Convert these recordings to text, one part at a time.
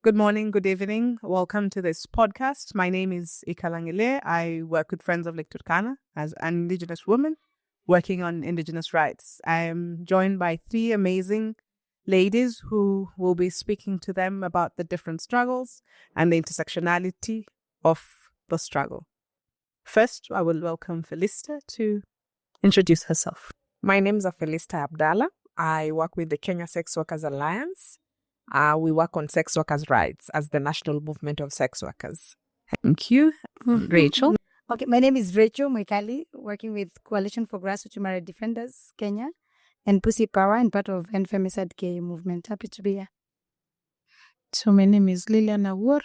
Good morning, good evening. Welcome to this podcast. My name is Ikalangile. I work with Friends of Lake Turkana as an Indigenous woman working on Indigenous rights. I am joined by three amazing ladies who will be speaking to them about the different struggles and the intersectionality of the struggle. First, I will welcome Felista to introduce herself. My name is Felista Abdallah. I work with the Kenya Sex Workers Alliance. We work on sex workers' rights as the national movement of sex workers. Thank you. Rachel. Okay, my name is Rachel Mwikali, working with Coalition for Grassroots Human Rights Defenders, Kenya, and Pussy Power, and part of femicide KE movement. Happy to be here. So my name is Lilian Awur.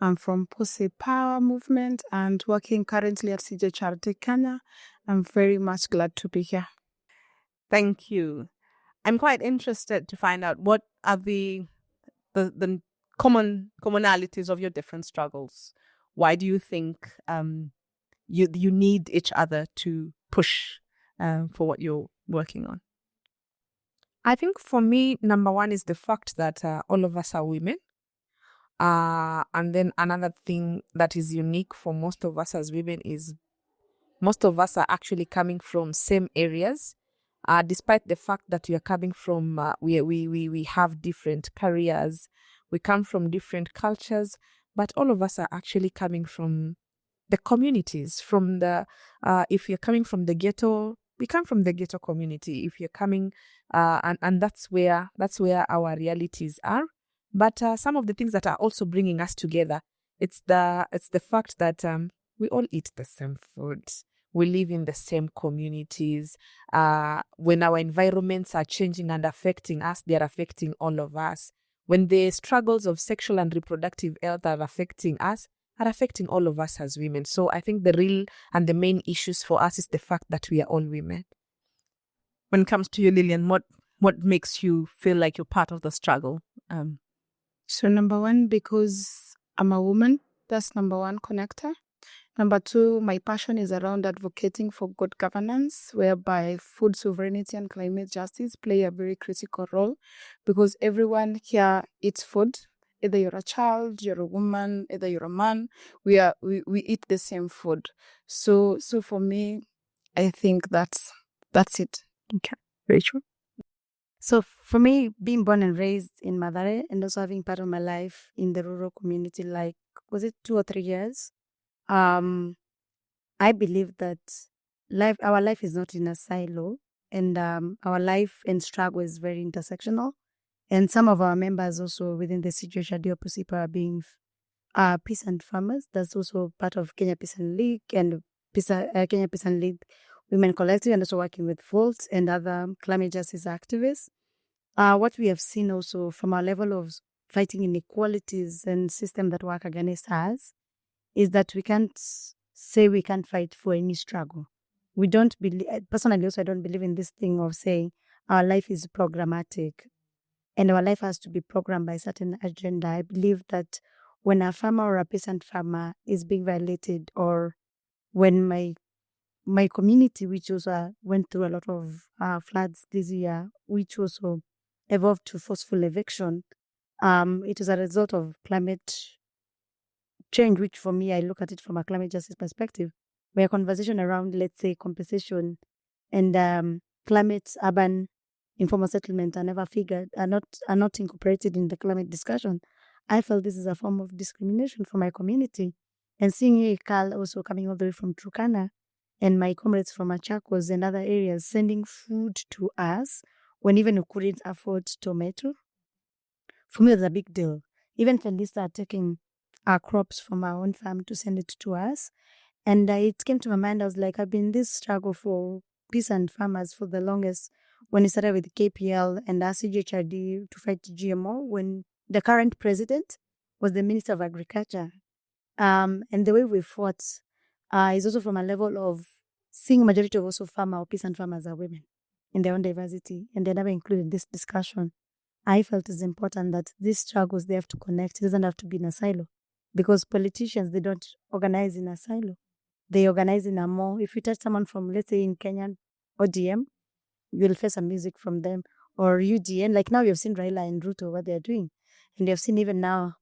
I'm from Pussy Power movement and working currently at CGHRD Kenya. I'm very much glad to be here. Thank you. I'm quite interested to find out what are the commonalities of your different struggles. Why do you think you need each other to push for what you're working on? I think for me, number one is the fact that all of us are women. And then another thing that is unique for most of us as women is most of us are actually coming from same areas. Despite the fact that we are coming from, we have different careers, we come from different cultures, but all of us are actually coming from the communities. From the, if you're coming from the ghetto, we come from the ghetto community. If you're coming, and that's where our realities are. But some of the things that are also bringing us together, it's the fact that we all eat the same food. We live in the same communities. When our environments are changing and affecting us, they are affecting all of us. When the struggles of sexual and reproductive health are affecting us, are affecting all of us as women. So I think the real and the main issues for us is the fact that we are all women. When it comes to you, Lillian, what makes you feel like you're part of the struggle? So number one, because I'm a woman, that's number one connector. Number two, my passion is around advocating for good governance, whereby food sovereignty and climate justice play a very critical role, because everyone here eats food. Either you're a child, you're a woman, either you're a man, we eat the same food. So for me, I think that's it. Okay, Rachel. So for me, being born and raised in Mathare and also having part of my life in the rural community, like, was it 2 or 3 years? I believe that our life is not in a silo, and our life and struggle is very intersectional. And some of our members also within the CGHRD or Pussy Power being peasant farmers. That's also part of Kenya Peasant League and Kenya Peasant League Women Collective, and also working with Volt and other climate justice activists. What we have seen also from our level of fighting inequalities and system that work against us is that we can't say we can't fight for any struggle. We don't believe, personally also I don't believe in this thing of saying our life is programmatic and our life has to be programmed by a certain agenda. I believe that when a farmer or a peasant farmer is being violated, or when my community, which also went through a lot of floods this year, which also evolved to forceful eviction, it was a result of climate change, which for me, I look at it from a climate justice perspective, where conversation around, let's say, compensation and climate, urban, informal settlement are not incorporated in the climate discussion. I felt this is a form of discrimination for my community. And seeing you, Carl, also coming all the way from Turkana, and my comrades from Machakos and other areas sending food to us when even we couldn't afford tomato, for me, it was a big deal. Even Felista taking our crops from our own farm to send it to us. And it came to my mind, I was like, I've been in this struggle for peasant farmers for the longest, when it started with KPL and CGHRD to fight GMO, when the current president was the Minister of Agriculture. And the way we fought is also from a level of seeing majority of also farmer or peasant farmers are women in their own diversity, and they never included this discussion. I felt it's important that these struggles, they have to connect. It doesn't have to be in a silo, because politicians, they don't organize in a silo. They organize in a more, if you touch someone from, let's say in Kenyan ODM, you'll face some music from them, or UDN. Like now you've seen Raila and Ruto, what they're doing. And you've seen even now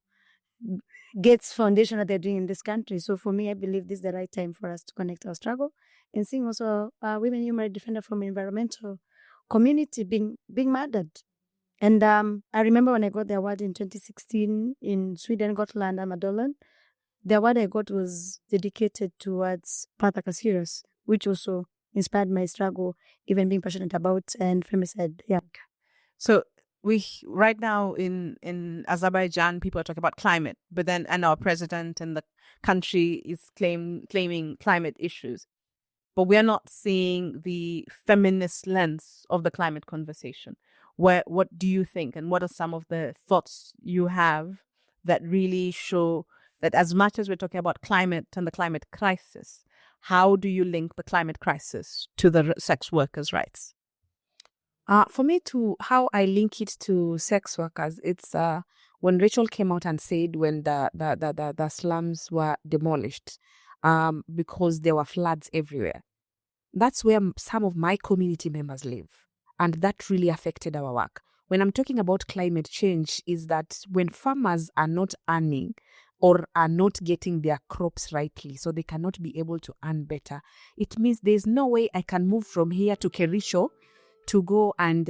Gates Foundation that they're doing in this country. So for me, I believe this is the right time for us to connect our struggle and seeing also women human rights defender from environmental community being murdered. And I remember when I got the award in 2016 in Sweden, Gotland, and Madolan, the award I got was dedicated towards Pathakasiris, which also inspired my struggle, even being passionate about and femicide. Yeah. So we right now in Azerbaijan, people are talking about climate, but then and our president and the country is claiming climate issues, but we are not seeing the feminist lens of the climate conversation. What do you think, and what are some of the thoughts you have that really show that as much as we're talking about climate and the climate crisis, how do you link the climate crisis to the sex workers' rights? For me, how I link it to sex workers, it's when Rachel came out and said when the slums were demolished because there were floods everywhere. That's where some of my community members live, and that really affected our work. When I'm talking about climate change, is that when farmers are not earning or are not getting their crops rightly, so they cannot be able to earn better, it means there's no way I can move from here to Kerisho to go and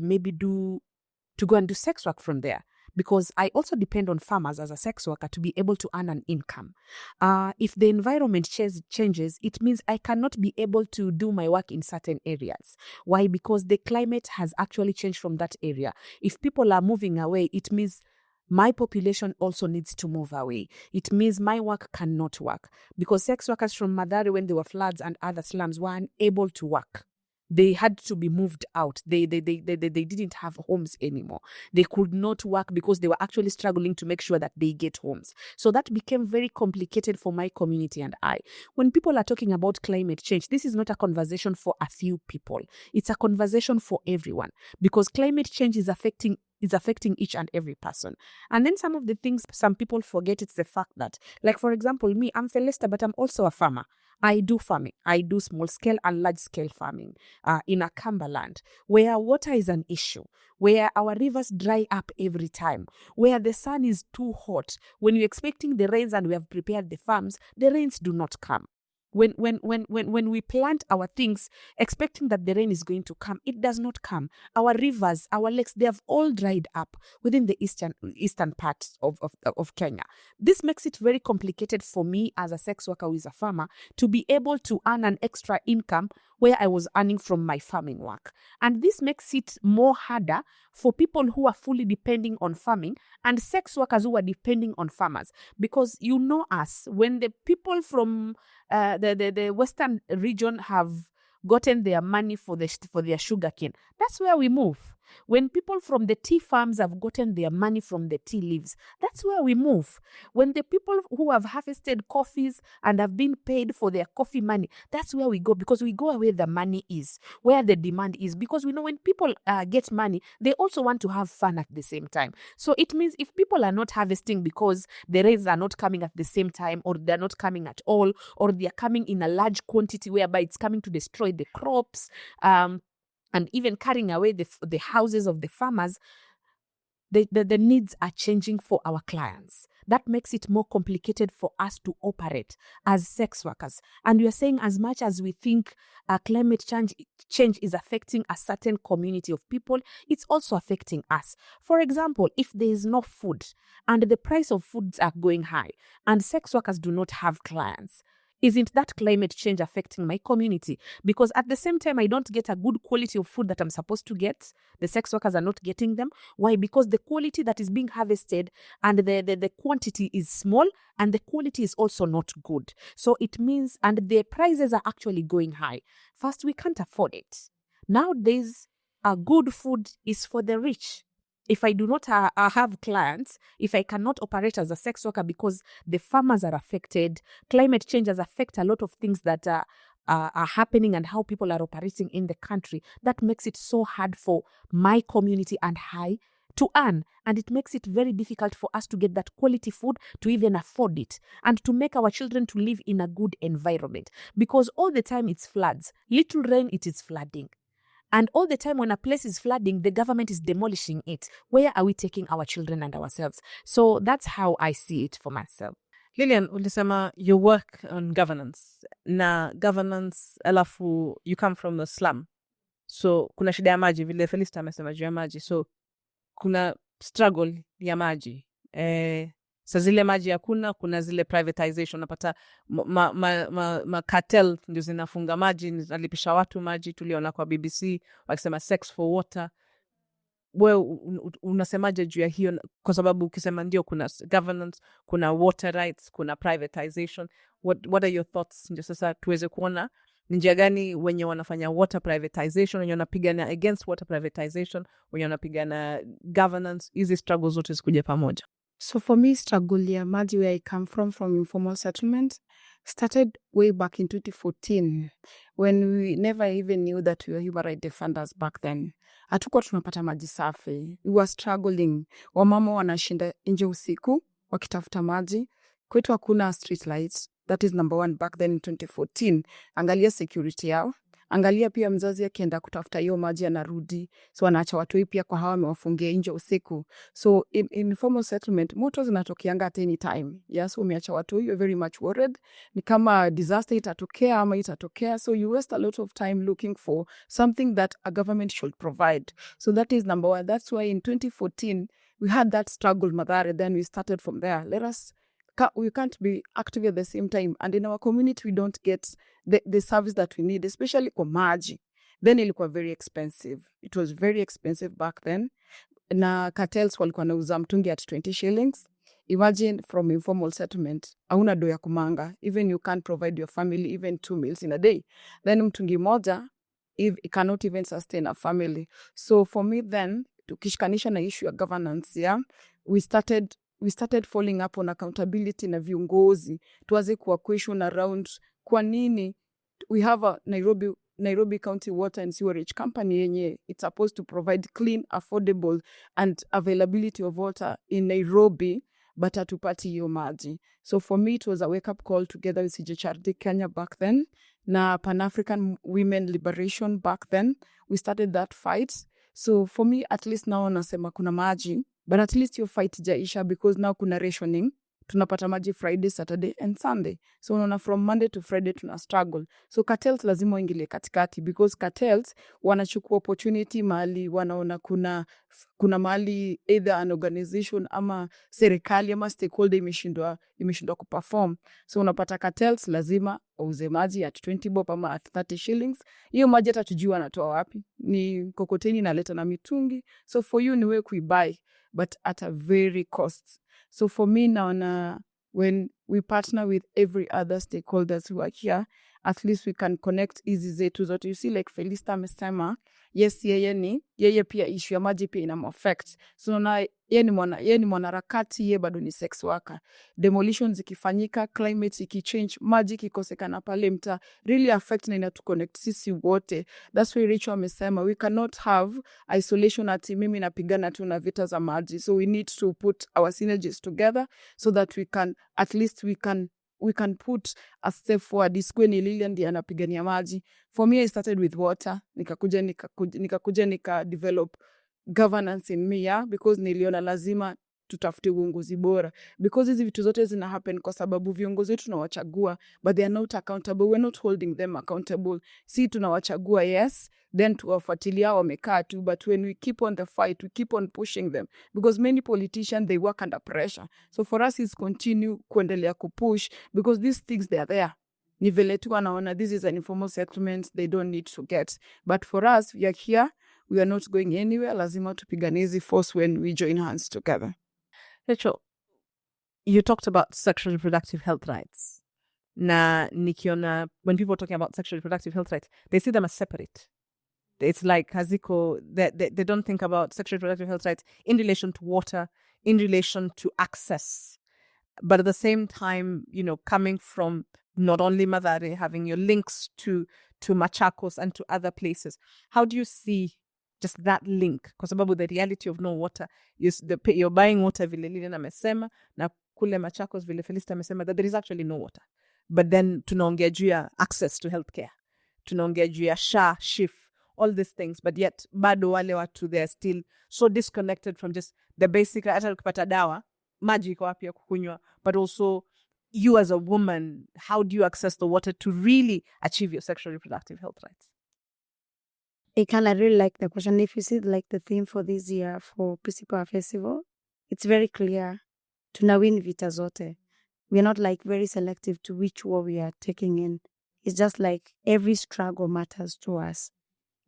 maybe do sex work from there, because I also depend on farmers as a sex worker to be able to earn an income. If the environment changes, it means I cannot be able to do my work in certain areas. Why? Because the climate has actually changed from that area. If people are moving away, it means my population also needs to move away. It means my work cannot work, because sex workers from Madare, when there were floods and other slums, were unable to work. They had to be moved out. They didn't have homes anymore. They could not work because they were actually struggling to make sure that they get homes. So that became very complicated for my community and I. When people are talking about climate change, this is not a conversation for a few people. It's a conversation for everyone, because climate change is affecting each and every person. And then some of the things some people forget, it's the fact that, like for example, me, I'm Felista, but I'm also a farmer. I do farming. I do small scale and large scale farming in a Cumberland, where water is an issue, where our rivers dry up every time, where the sun is too hot. When we're expecting the rains and we have prepared the farms, the rains do not come. When we plant our things expecting that the rain is going to come, it does not come. Our rivers, our lakes, they have all dried up within the eastern part of Kenya. This makes it very complicated for me as a sex worker who is a farmer to be able to earn an extra income where I was earning from my farming work. And this makes it more harder for people who are fully depending on farming and sex workers who are depending on farmers. Because you know us, when the people from the western region have gotten their money for their sugarcane, that's where we move. When people from the tea farms have gotten their money from the tea leaves, that's where we move. When the people who have harvested coffees and have been paid for their coffee money, that's where we go, because we go where the money is, where the demand is, because we know when people get money, they also want to have fun at the same time. So it means if people are not harvesting because the rains are not coming at the same time, or they're not coming at all, or they're coming in a large quantity whereby it's coming to destroy the crops, and even carrying away the houses of the farmers, the needs are changing for our clients. That makes it more complicated for us to operate as sex workers. And we are saying, as much as we think climate change is affecting a certain community of people, it's also affecting us. For example, if there is no food and the price of foods are going high and sex workers do not have clients, isn't that climate change affecting my community? Because at the same time, I don't get a good quality of food that I'm supposed to get. The sex workers are not getting them. Why? Because the quality that is being harvested and the quantity is small, and the quality is also not good. So it means, and the prices are actually going high. First, we can't afford it. Nowadays, good food is for the rich. If I do not have clients, if I cannot operate as a sex worker because the farmers are affected, climate change has affected a lot of things that are happening and how people are operating in the country, that makes it so hard for my community and I to earn. And it makes it very difficult for us to get that quality food, to even afford it, and to make our children to live in a good environment. Because all the time it's floods. Little rain, it is flooding. And all the time when a place is flooding, the government is demolishing it. Where are we taking our children and ourselves? So that's how I see it for myself. Lillian, ulisema you work on governance. Na governance, alafu you come from the slum. So kuna shida ya maji, vile Felista amesema juu ya maji. So kuna struggle ya maji. Sa zile maji hakuna, kuna zile privatization. Napata cartel ndio zinafunga maji, nalipisha watu maji, tuliona kwa BBC, wakisema sex for water. Wewe unasemaje juu ya hiyo? Kwa sababu ukisema ndio kuna governance, kuna water rights, kuna privatization. What are your thoughts? Ndio sasa tuweze kuona ni njia gani wenye wanafanya water privatization, wenye wanapigana against water privatization, wenye wanapigana governance, hizi struggles zote zikuje pamoja. So for me, struggle ya maji where I come from informal settlement, started way back in 2014 when we never even knew that we were human rights defenders back then. Hatukuwa tunapata maji safi. We were struggling. Wamama wanashinda nje usiku wakitafuta maji. Kwetu hakuna street lights. That is number one back then in 2014. Angalia security yao. Angalia pia mzazi akienda kutafuta hiyo maji anarudi. So anaacha watu pia kwa hawa wamewafungia nje usiku. So in informal settlement, moto zinatokeanga at any time. Yeah, so umeacha watu you're very much worried. Ni kama disaster itatokea ama itatokea. So you waste a lot of time looking for something that a government should provide. So that is number one. That's why in 2014, we had that struggle, Mathare. Then we started from there. We can't be active at the same time. And in our community, we don't get the service that we need, especially kwa maji. Then ilikuwa very expensive. It was very expensive back then. Na cartels walikuwa nauza mtungi at 20 shillings. Imagine from informal settlement, hauna do ya kumanga. Even you can't provide your family even 2 meals in a day. Then mtungi moja, it cannot even sustain a family. So for me then, tukishikanisha na issue ya governance, yeah, we started following up on accountability na viongozi. Tuanze kuwa question around kwa nini we have a Nairobi County Water and Sewerage Company yenye it's supposed to provide clean, affordable and availability of water in Nairobi, but hatupati hiyo maji. So for me, it was a wake-up call together with CGHRD Kenya back then, na Pan-African Women Liberation back then. We started that fight. So for me, at least now nasema kuna maji, but at least your fight jaisha because now kuna rationing. Tunapata maji Friday, Saturday and Sunday. So unaona from Monday to Friday tuna struggle. So cartels lazima waingilie katikati because cartels wanachukua opportunity mahali wanaona kuna mahali either an organization ama serikali ama stakeholder imeshindwa kuperform. So unapata cartels lazima wauze maji at 20 bob ama at 30 shillings. Hiyo maji hata tujui wanatoa wapi. Ni kokoteni naleta na mitungi. So for you ni wewe kuibuy but at a very cost. So for me now, when we partner with every other stakeholders who are here, at least we can connect hizi zetu zote. You see, like Felista amesema, yes, yeye pia issue ya maji pia ina affect. So na yeye ni mwanaharakati, yeye bado ni sex worker. Demolitions ikifanyika, climate ikichange, maji kikosekana pale mta really affect na inatu connect sisi wote. That's why Rachel amesema we cannot have isolation ati mimi napigana tu na vita za maji. So we need to put our synergies together so that we can at least we can put a step forward. Isikwe ni Lilian ndiye anapigania maji. For me, I started with water. Nikakuja nika develop governance in me, yeah? Because niliona lazima tutafute uongozi bora. Because hizi vitu zote zina happen kwa sababu viongozi wetu tunawachagua, but they are not accountable. We're not holding them accountable. Si tunawachagua, yes, then tuwafuatilia wamekaa tu, but when we keep on the fight, we keep on pushing them. Because many politicians, they work under pressure. So for us, is continue kuendelea kupush, because these things, they are there. Ni vile tu wanaona, this is an informal settlement, they don't need to get. But for us, we are here, we are not going anywhere. Lazima tupigane hizi force when we join hands together. Rachel, you talked about sexual reproductive health rights. Na nikiona, when people are talking about sexual reproductive health rights, they see them as separate. It's like haziko, they don't think about sexual reproductive health rights in relation to water, in relation to access. But at the same time, you know, coming from not only Mathare, having your links to Machakos and to other places. How do you see just that link? Kwa sababu the reality of no water is you're buying water vile Lilian amesema na kule Machakos vile Felista amesema that there is actually no water. But then tunaongea juu ya access to healthcare. Tunaongea juu ya SHA, SHIF. all these things, but yet bado wale watu, they're still so disconnected from just the basic, hata ukipata dawa maji iko wapi ya kukunywa, but also you as a woman, how do you access the water to really achieve your sexual reproductive health rights? I really like the question. If you see like the theme for this year for Peace Power Festival, it's very clear. Tunawin vita zote. We're not like very selective to which war we are taking in. It's just like every struggle matters to us.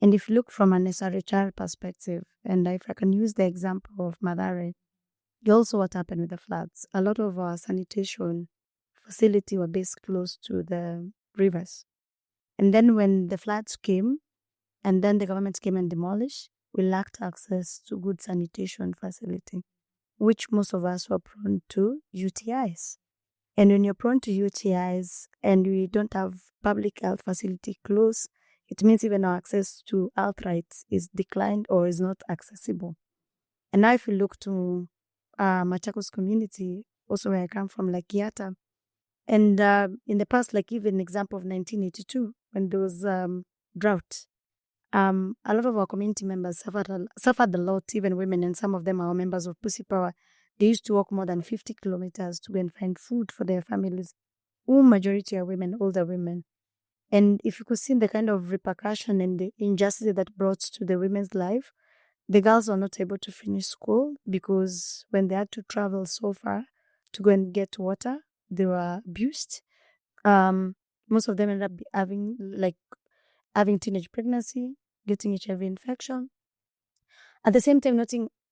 And if you look from an SRHR perspective, and if I can use the example of Madare, also what happened with the floods. A lot of our sanitation facility were based close to the rivers. And then when the floods came, and then the government came and demolished, we lacked access to good sanitation facility, which most of us were prone to UTIs. And when you're prone to UTIs and we don't have public health facility close, it means even our access to health rights is declined or is not accessible. And now if you look to Machakos community, also where I come from, like Giata, and in the past, like even example of 1982, when there was drought, a lot of our community members suffered a lot, even women, and some of them are members of Pussy Power. They used to walk more than 50 kilometers to go and find food for their families. Majority are women, older women. And if you could see the kind of repercussion and the injustice that brought to the women's life, the girls were not able to finish school because when they had to travel so far to go and get water, they were abused. Most of them ended up having teenage pregnancy, getting HIV infection. At the same time,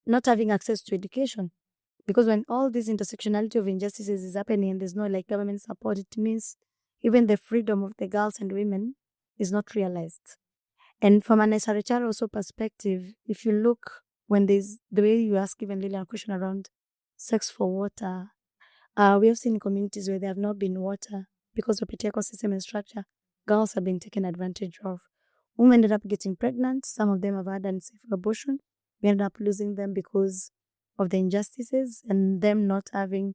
not having access to education. Because when all this intersectionality of injustices is happening and there's no like government support, it means even the freedom of the girls and women is not realized. And from an SRHR also perspective, if you look when there's the way you ask even Lilian a question around sex for water, we have seen communities where there have not been water because of patriarchal system and structure, girls are being taken advantage of. Women ended up getting pregnant. Some of them have had unsafe abortion. We ended up losing them because of the injustices and them not having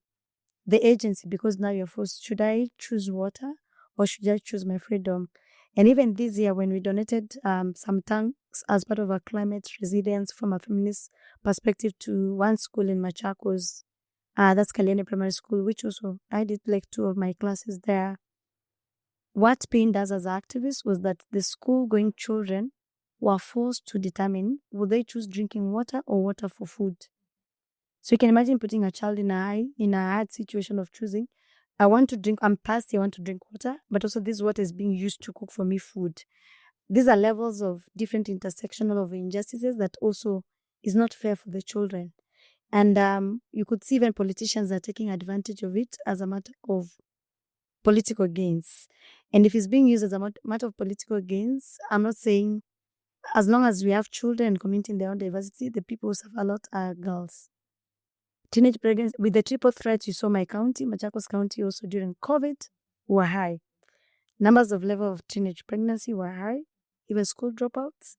the agency, because now you're forced, should I choose water or should I choose my freedom? And even this year when we donated some tanks as part of our climate resilience from a feminist perspective to one school in Machakos, that's Kaliani Primary School, which also I did like 2 of my classes there. What PAIN does as activists was that the school-going children were forced to determine would they choose drinking water or water for food. So you can imagine putting a child in a hard situation of choosing. I'm thirsty, I want to drink water, but also this water is being used to cook for me food. These are levels of different intersectional of injustices that also is not fair for the children. And you could see even politicians are taking advantage of it as a matter of political gains. And if it's being used as a matter of political gains, I'm not saying as long as we have children and community in their own diversity, the people who suffer a lot are girls. Teenage pregnancy, with the triple threat you saw my county, Machakos County also during COVID, were high. Numbers of level of teenage pregnancy were high, even school dropouts.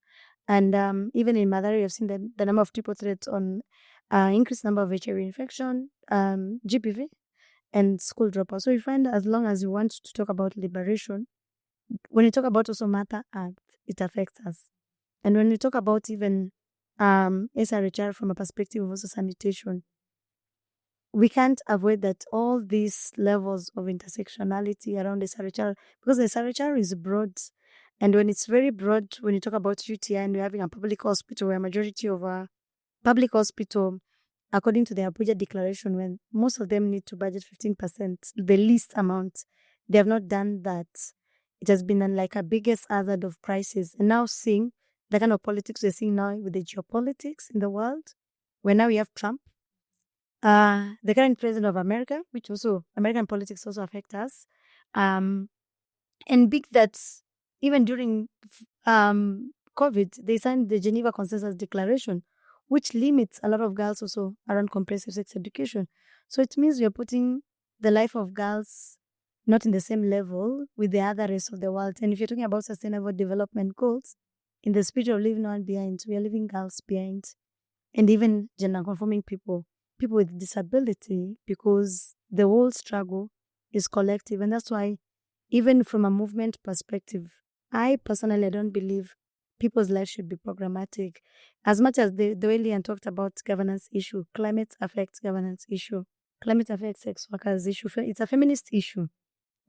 And even in Madari, I've seen the number of triple threats on increased number of HIV infection, GPV, and school dropouts. So you find as long as you want to talk about liberation, when you talk about also Matter Act, it affects us. And when we talk about even SRHR from a perspective of also sanitation, we can't avoid that all these levels of intersectionality around SRHR, because the SRHR is broad. And when it's very broad, when you talk about UTI and we're having a public hospital where a majority of our public hospital, according to the Abuja declaration, when most of them need to budget 15%, the least amount, they have not done that. It has been like a biggest hazard of crisis. And now seeing the kind of politics we're seeing now with the geopolitics in the world, where now we have Trump, the current president of America, which also American politics also affect us, and big that even during COVID, they signed the Geneva Consensus Declaration, which limits a lot of girls also around comprehensive sex education. So it means we're putting the life of girls not in the same level with the other rest of the world. And if you're talking about sustainable development goals, in the spirit of leaving no one behind, we are leaving girls behind, and even gender conforming people with disability, because the whole struggle is collective. And that's why even from a movement perspective, I personally don't believe people's lives should be programmatic. As much as the way Leanne talked about governance issue, climate affects governance issue. Climate affects sex workers issue. It's a feminist issue.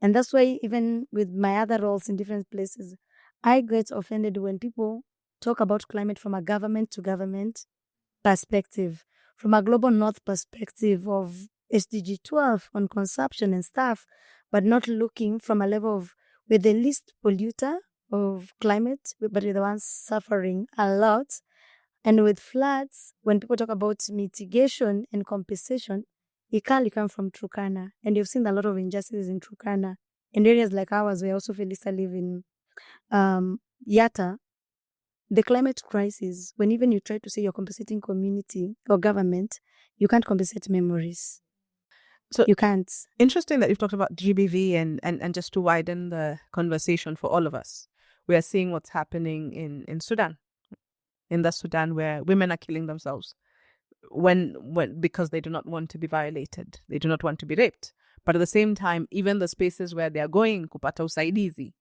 And that's why even with my other roles in different places, I get offended when people talk about climate from a government to government perspective, from a global north perspective of SDG 12 on consumption and stuff, but not looking from a level of we're the least polluter of climate, but we're the ones suffering a lot. And with floods, when people talk about mitigation and compensation, it can't come from Turkana. And you've seen a lot of injustices in Turkana. In areas like ours, where also Felisa live in Yatta, the climate crisis, when even you try to say you're compensating community or government, you can't compensate memories. So you can't. Interesting that you've talked about GBV and just to widen the conversation for all of us. We are seeing what's happening in Sudan. In the Sudan, where women are killing themselves when because they do not want to be violated, they do not want to be raped. But at the same time, even the spaces where they are going kupata usaidizi,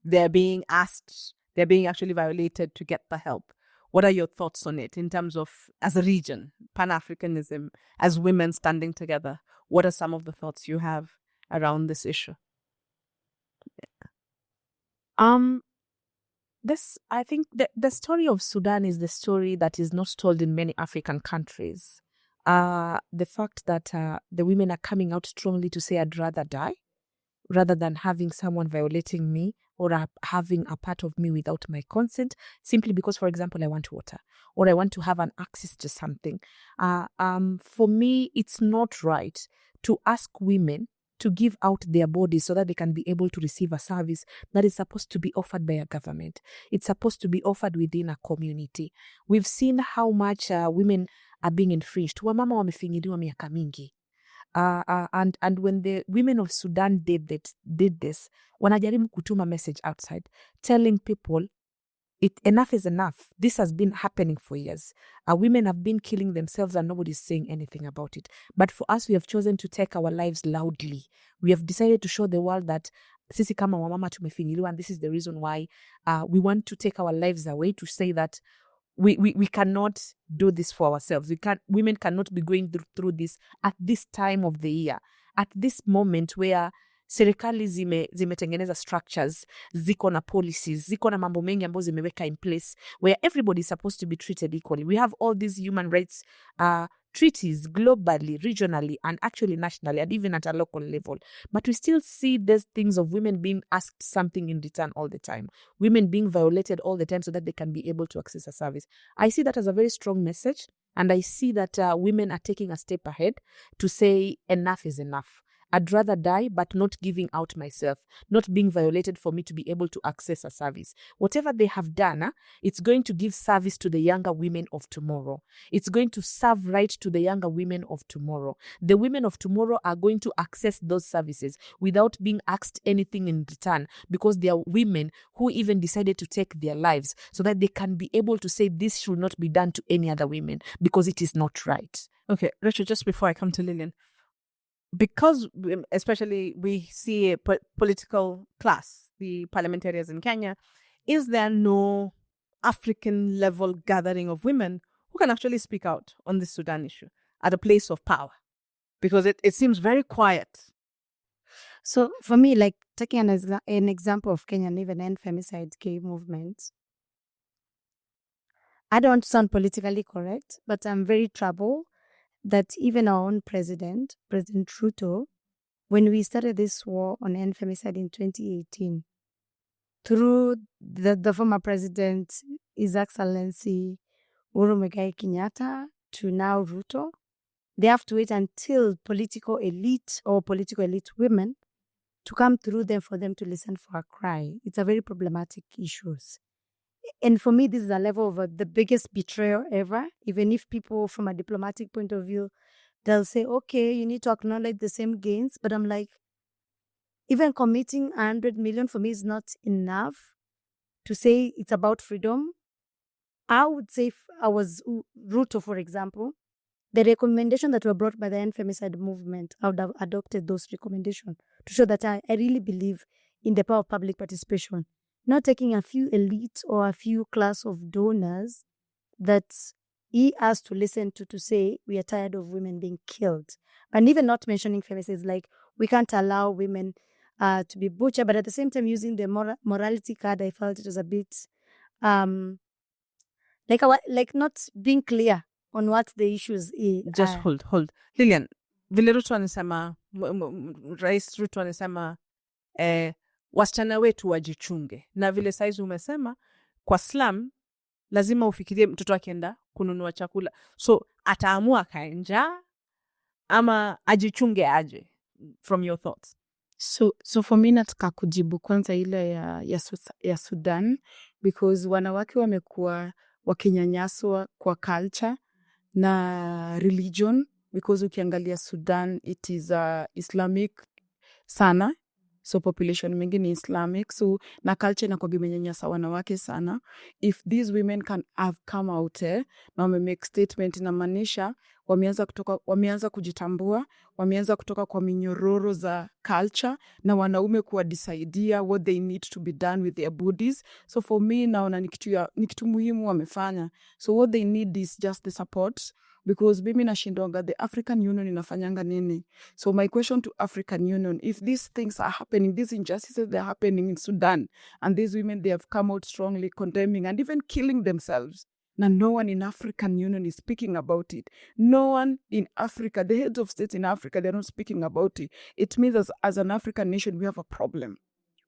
they're being actually violated to get the help. What are your thoughts on it in terms of, as a region, Pan-Africanism, as women standing together? What are some of the thoughts you have around this issue? I think the story of Sudan is the story that is not told in many African countries. The fact that the women are coming out strongly to say, I'd rather die rather than having someone violating me or having a part of me without my consent, simply because, for example, I want water or I want to have an access to something. For me, it's not right to ask women to give out their bodies so that they can be able to receive a service that is supposed to be offered by a government. It's supposed to be offered within a community. We've seen how much women are being infringed. Wamama wamefinyiliwa miaka mingi. And when the women of Sudan did this, wanajaribu kutuma message outside telling people, enough is enough. This has been happening for years. Women have been killing themselves and nobody's saying anything about it. But for us, we have chosen to take our lives loudly. We have decided to show the world that sisi kama wamama tumefinyiliwa, and this is the reason why we want to take our lives away, to say that we cannot do this for ourselves. Women cannot be going through this at this time of the year, at this moment where serikali zimetengeneza structures, ziko na policies, ziko na mambo mengi ambayo zimeweka in place where everybody is supposed to be treated equally. We have all these human rights treaties globally, regionally, and actually nationally, and even at a local level. But we still see these things of women being asked something in return all the time, women being violated all the time so that they can be able to access a service. I see that as a very strong message, and I see that women are taking a step ahead to say enough is enough. I'd rather die, but not giving out myself, not being violated for me to be able to access a service. Whatever they have done, it's going to give service to the younger women of tomorrow. It's going to serve right to the younger women of tomorrow. The women of tomorrow are going to access those services without being asked anything in return, because they are women who even decided to take their lives so that they can be able to say this should not be done to any other women because it is not right. Okay, Rachel, just before I come to Lillian, because especially we see a political class, the parliamentarians in Kenya, is there no African level gathering of women who can actually speak out on the Sudan issue at a place of power? Because it seems very quiet. So for me, like taking an example of Kenya and even end femicide gay movement, I don't want to sound politically correct, but I'm very troubled that even our own President Ruto, when we started this war on end femicide in 2018, through the former president, His Excellency Uhuru Muigai Kenyatta, to now Ruto, they have to wait until political elite women to come through them for them to listen for a cry. It's a very problematic issue. And for me, this is a level of the biggest betrayal ever. Even if people from a diplomatic point of view, they'll say, okay, you need to acknowledge the same gains. But I'm like, even committing 100 million for me is not enough to say it's about freedom. I would say if I was Ruto, for example, the recommendation that were brought by the end femicide movement, I would have adopted those recommendations to show that I really believe in the power of public participation. not taking a few elite or a few class of donors that he has to listen to say we are tired of women being killed. And even not mentioning femicides, like we can't allow women to be butchered, but at the same time using the morality card, I felt it was a bit like not being clear on what the issues is. Just hold. Lilian, vile Ruto anasema, Rais Ruto anasema wasichana wetu wajichunge. Na vile saizi umesema, kwa slum, lazima ufikirie mtoto akienda kununua chakula. So, ataamua kae njaa ama ajichunge aje, from your thoughts? So for me nataka kujibu kwanza ile ya Sudan, because wanawake wamekuwa wakinyanyaswa kwa culture na religion, because ukiangalia Sudan it is Islamic sana, so population mingi ni Islamic, so na culture inakuwa imenyanyasa wanawake sana. If these women can have come out na wame make statement, inamaanisha wameanza kujitambua, wameanza kutoka kwa minyororo za culture na wanaume kuwadisaidia what they need to be done with their bodies. So for me naona ni kitu muhimu wamefanya. So what they need is just the support, because mimi nashindonga the African Union inafanyanga nini. So my question to African Union, if these things are happening, these injustices they're happening in Sudan, and these women they have come out strongly condemning and even killing themselves, now no one in African Union is speaking about it. No one in Africa, the heads of states in Africa, they're not speaking about it. It means as an African nation we have a problem.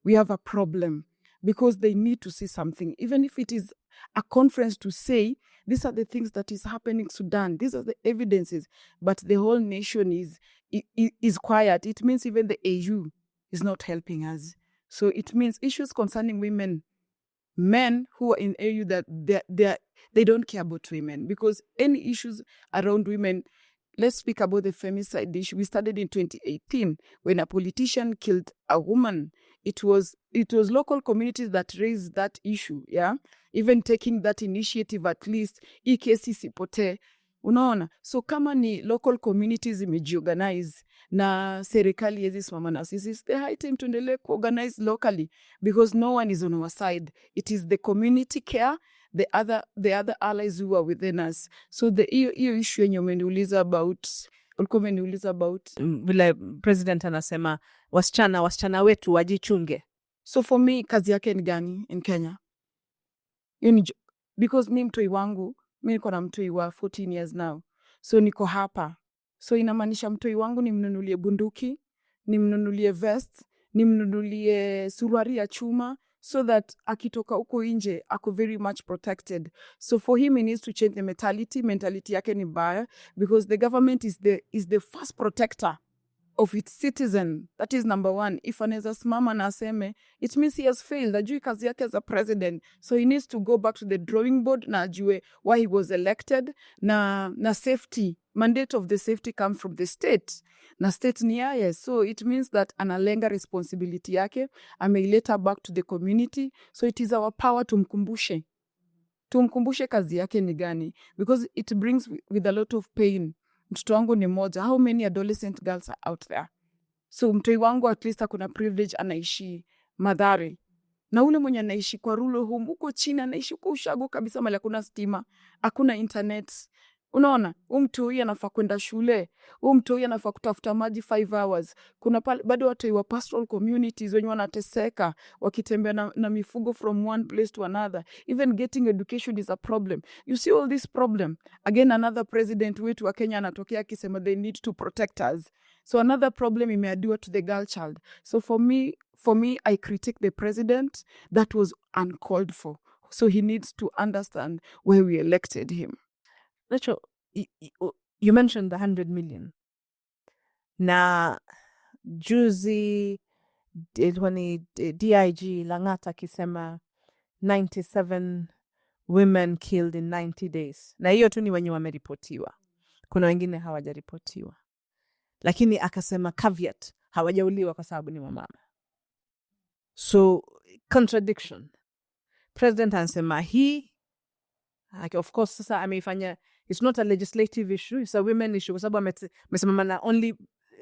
We have a problem because they need to see something, even if it is a conference to say these are the things that is happening in Sudan, these are the evidences, but the whole nation is quiet. It means even the AU is not helping us. So it means issues concerning women, men who are in AU, that they don't care about women, because any issues around women, let's speak about the femicide issue. We started in 2018 when a politician killed a woman. It was local communities that raised that issue, yeah? Even taking that initiative, at least, hii kesi isipotee. Unaona? So kama ni local communities imejiorganize na serikali yezi simama na sisi, it's the high time tuendelee kuorganize locally, because no one is on our side. It is the community care, the other allies who are within us. So hiyo issue yenye umeniuliza about vile president anasema wasichana wetu wajichunge. So for me kazi yake ni gani in Kenya? Because mi mtoi wangu, mi niko na mtoi wa 14 years now, so niko hapa. So inamaanisha mtoi wangu nimnunulie bunduki, nimnunulie vest, nimnunulie suruari ya chuma, so that akitoka huko nje ako very much protected. So for him he needs to change the mentality yake ni mbaya, because the government is the first protector of its citizen. That is number one. If anaweza simama na aseme, it means he has failed. Ajui kazi yake as a president. So he needs to go back to the drawing board na ajue why he was elected. Na safety, mandate of the safety comes from the state. Na state ni yeye. So it means that analenga responsibility yake, ameileta back to the community. So it is our power tumkumbushe kazi yake ni gani, because it brings with a lot of pain. Mtoto wangu ni moja. How many adolescent girls are out there? So mtoi wangu at least akuna privilege, anaishi Mathare. Na ule mwenye anaishi kwa rural home huko chini, anaishi kwa ushago kabisa, mali hakuna stima, hakuna internet. Unaona, mtoi anafaa kwenda shule, mtoi anafaa kutafuta maji 5 hours. Kuna bado watoi wa pastoral communities wenye wanateseka wakitembea na mifugo from one place to another. Even getting education is a problem. You see all this problem. Again, another president wetu wa Kenya anatokea akisema they need to protect us. So another problem imeadiwa to the girl child. So for me, I critique the president. That was uncalled for. So he needs to understand why we elected him. Nacho, you mentioned the 100 million. Na juzi when DIG Langata kisema 97 women killed in 90 days. Na hiyo tu ni wenye wameripotiwa. Kuna wengine hawajaripotiwa. Lakini akasema caveat, hawajauliwa kwa sababu ni wamama. So contradiction. President anasema of course sasa ameifanya, it's not a legislative issue, it's a women issue, kwa sababu amesimama na only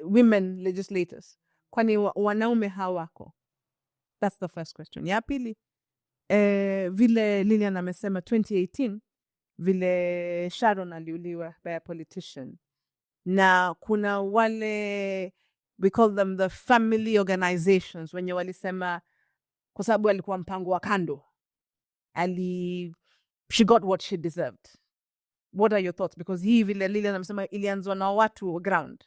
women legislators. Kwani wanaume hawako? That's the first question. Ya pili, vile Lilian amesema 2018 vile Sharon aliuliwa by a politician, na kuna wale we call them the family organizations wenye walisema kwa sababu alikuwa mpango wa kando she got what she deserved. What are your thoughts? Because hii vile Lilian amesema ilianzwa na watu ground.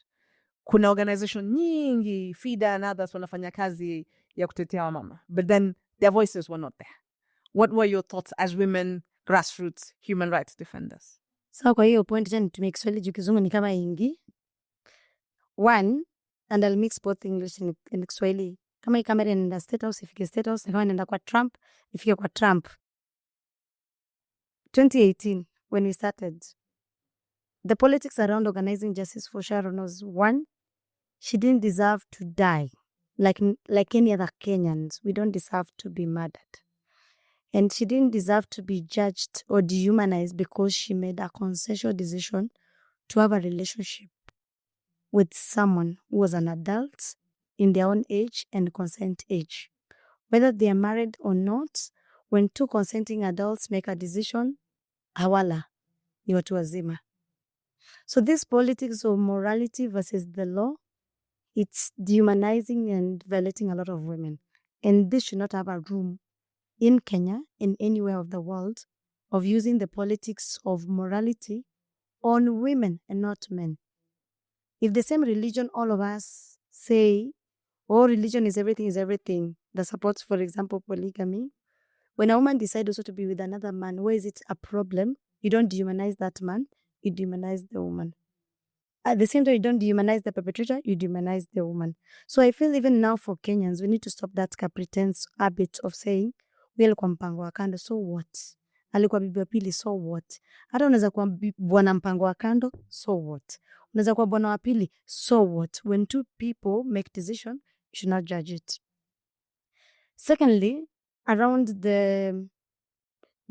Kuna organization nyingi, FIDA and others, wanafanya kazi ya kutetea wamama, but then their voices were not there. What were your thoughts as women grassroots human rights defenders? So kwa hiyo point tena nitumie Kiswahili juu Kizungu ni kama ingi. One, and I'll mix both English and Kiswahili. Kama hii kamera inaenda State House, ifike State House, na kama inaenda kwa Trump, ifike kwa Trump. 2018, when we started, the politics around organizing justice for Sharon was, one, she didn't deserve to die. Like any other Kenyans, we don't deserve to be murdered. And she didn't deserve to be judged or dehumanized because she made a consensual decision to have a relationship with someone who was an adult in their own age and consent age. Whether they are married or not, when two consenting adults make a decision, hawala, ni watu wazima. So this politics of morality versus the law, it's dehumanizing and violating a lot of women. And this should not have a room in Kenya, in anywhere of the world, of using the politics of morality on women and not men. If the same religion, all of us say, oh, religion is everything, that supports, for example, polygamy, when a woman decides also to be with another man, where is it a problem? You don't dehumanize that man, you dehumanize the woman. At the same time, you don't dehumanize the perpetrator, you dehumanize the woman. So I feel even now for Kenyans, we need to stop that pretense habit of saying, we alikuwa mpango wa kando, so what? Alikuwa bibi wa pili, so what? Hata unaweza kuwa bwana mpango wa kando, so what? Unaweza kuwa bwana wa pili, so what? When two people make decision, you should not judge it. Secondly, around the